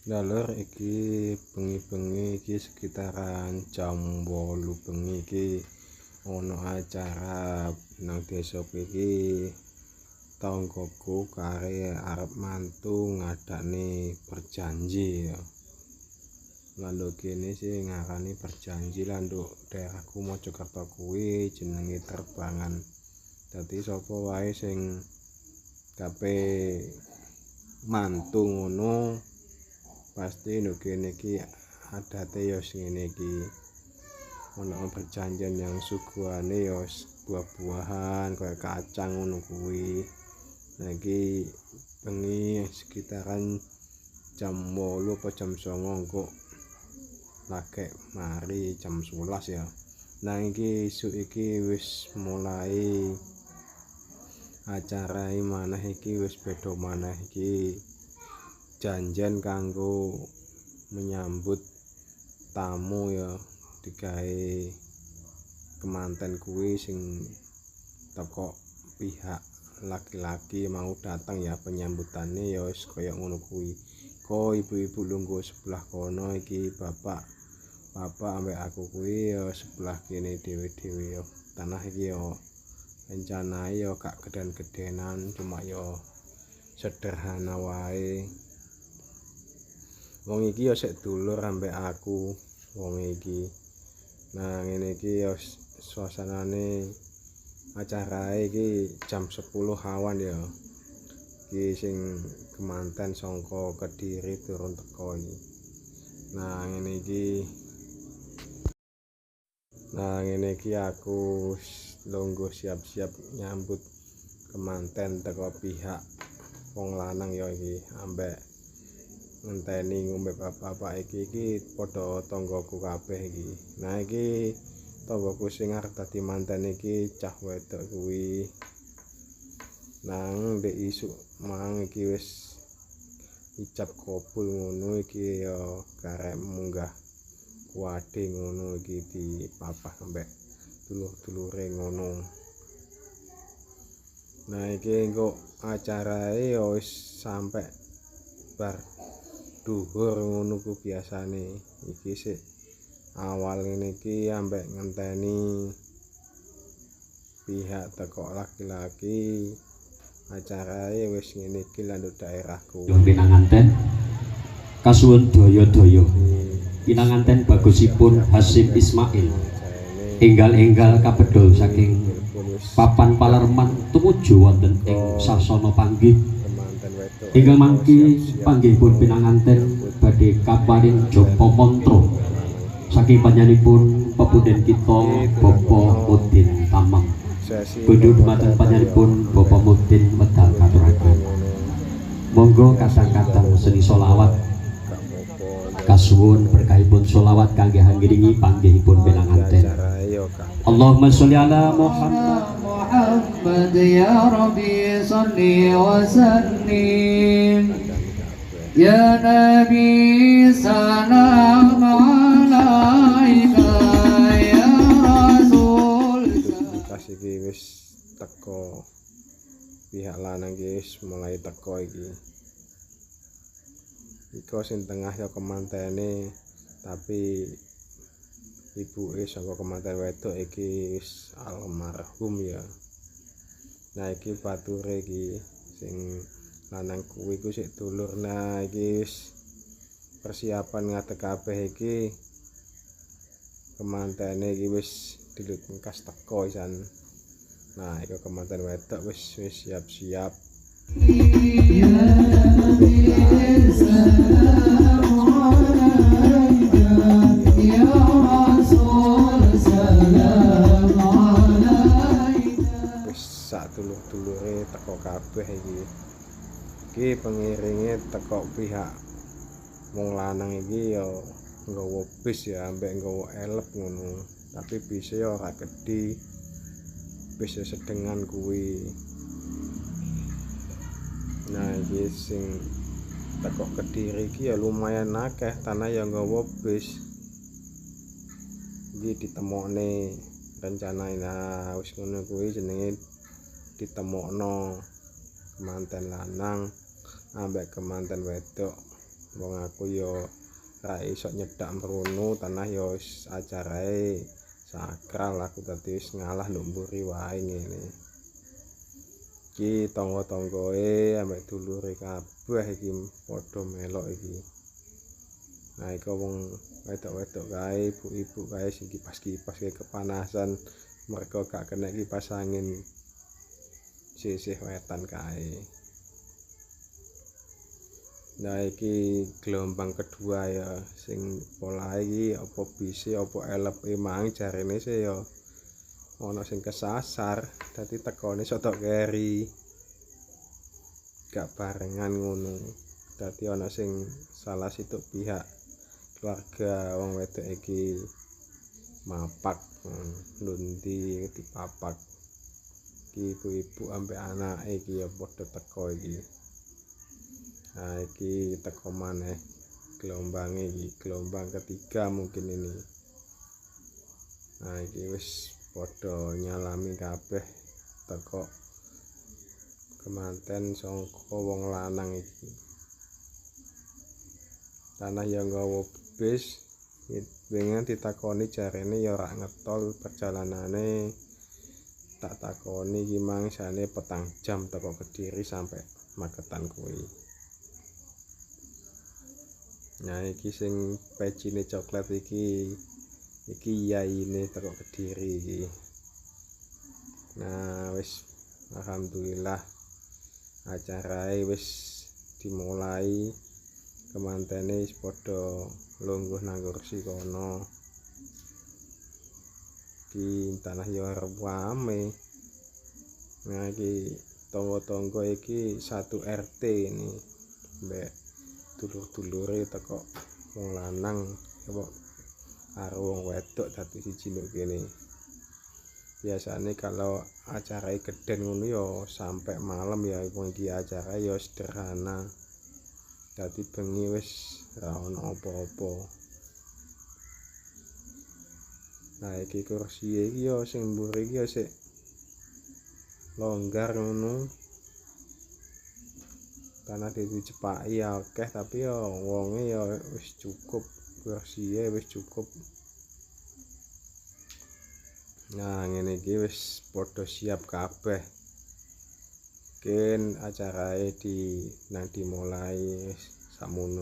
Lur iki bengi-bengi iki sekitaran jam 8 bengi iki ono acara nang desaku iki. Tanggoku kare arep mantu ngadakne berjanji ya. Lalu kene sih ngarani berjanji lan nduk daerahku Mojokerto kuwi jenenge terbangan. Dadi sapa wae sing kape mantu ngono pasti nduk kene iki adate ya ngene iki. Ono perjanjian yang suguhane ya buah-buahan kaya kacang ngono kuwi. Nah iki bengi sekitaran jam 8 apa jam 9 kok lagi mari jam 11 ya. Nah iki isuk iki wis mulai acara maneh iki wis beda maneh iki janjian kanggo menyambut tamu ya digawe kemanten kuwi sing teko pihak laki-laki mau datang ya penyambutannya ya wis kaya ngono kuwi. Kok ibu-ibu lungguh sebelah kono iki bapak ambek aku kuwi ya sebelah kene dhewe-dhewe ya. Tanah iki ya rencanae ya gak geden-gedenan cuma ya sederhana wae. Wong iki ya sik dulur ambek aku wong iki. Nah ngene iki ya suasanane acarae iki jam 10 awan ya. Iki sing kemanten saka Kediri turun teko iki. Nah ngene iki aku lungguh siap-siap nyambut kemanten teko pihak wong lanang ya iki ambek ngenteni ngombe bapak iki padha tanggoku kabeh iki. Nah iki tanggoku sing arep dadi manten iki cah wedok kuwi. Nang ndek isuk mang iki wis ijab kabul ngono iki ya karep munggah kuwade ngono iki di papah ambek dulur-dulure ngono. Nah iki engko acarae ya wis sampe bar duhur ngono ku biasane. Iki sik awal ngene iki ambek ngenteni pihak teko laki-laki. Acarae wis ngene iki lan daerahku. Pinanganten kasuwun daya-daya. Pinanganten bagusipun Hasyim Ismail. Enggal-enggal kapedhol saking papan Palerman tumuju wonten ing sasana panggih. Ingkang mangki panggihipun pinanganten badhe kaparing japa mantra saking panjenenganipun pepundhen kita Bapak Mudin Tamam. Bodho dumateng panjenenganipun Bapak Mudin medal katuraken. Monggo kadang-kadang seni selawat kasuwun berkahipun selawat kangge anggiringi panggihipun pinanganten. Allahumma sholli ala Muhammad ya Rabbi salli wa sallim ya Nabi salam alaika ya Rasul. Iki wis teko pihak lanang iki wis mulai teko iki. Iko sing tengah ya kemantene tapi ibuke saka kemanten wedok iki wis almarhum ya. Nah iki bature iki sing lanang kuwi ku sik dulur. Nah iki wis persiapan ngadeg kabeh iki kemantene iki wis dilut engkas teko isan. Nah iki kemanten wedok wis siap-siap. Dulur-dulure teko kabeh iki. Iki pengiringe teko pihak wong lanang iki ya nggawa bis ya ambek nggawa elep ngono. Tapi bise ya ora gedhi. Bis sedengan kuwi. Nah iki sing teko Kediri iki ya lumayan akeh tanah yang nggawa bis. Iki ditemokne rencana wis ngono kuwi jenenge ditemokno kemanten lanang ambek kemanten wedok wong aku yo ra iso nyedak mrono tanah yo acarae sakral aku dadi wis ngalah nduk mburi wae ngene iki tangga-tanggae ambek dulure kabeh iki padha melok iki nah iku wong wedok-wedok kae ibu-ibu kae sing kipas-kipas kae kepanasan mereka gak kena kipas angin sisih wetan kae. Nah iki gelombang kedua ya sing polahe iki apa bise apa elepe mang jarene sih ya ana sing kesasar dadi tekone sotok keri gak barengan ngono dadi ana sing salah situ pihak keluarga wong wedok iki mapak lundi dipapak iki ibu-ibu ambek anake iki ya padha teko iki. Nah iki teko maneh gelombange iki gelombang ketiga mungkin ini. Nah iki wis padha nyalami kabeh teko kemanten sangka wong lanang iki. Tanah yang nggawa bis pengen ditakoni jarene ya ora ngetol perjalanane tak takoni iki mangsane 4 jam teko Kediri sampai Magetan kuwi. Nah iki sing pecine coklat iki yaine teko Kediri iki. Nah wis alhamdulillah acarae wis dimulai kemantene wis padha lungguh nang kursi kono. Iki tanah ya rame. Nah iki tangga-tangga iki 1 RT ini mbek dulur-dulure teko wong lanang apa karo wong wedok dadi siji nduk kene. Biasane kalau acara geden ngono ya sampai malam ya wong iki acara ya sederhana. Dadi bengi wis ra ono apa-apa. Nah iki kursi iki ya sing mburi iki ya sik longgar ngono. Karena dicepaki akeh tapi ya wonge ya wis cukup, kursiye wis cukup. Nah ngene iki wis padha siap kabeh. Ken acarae dimulai samono.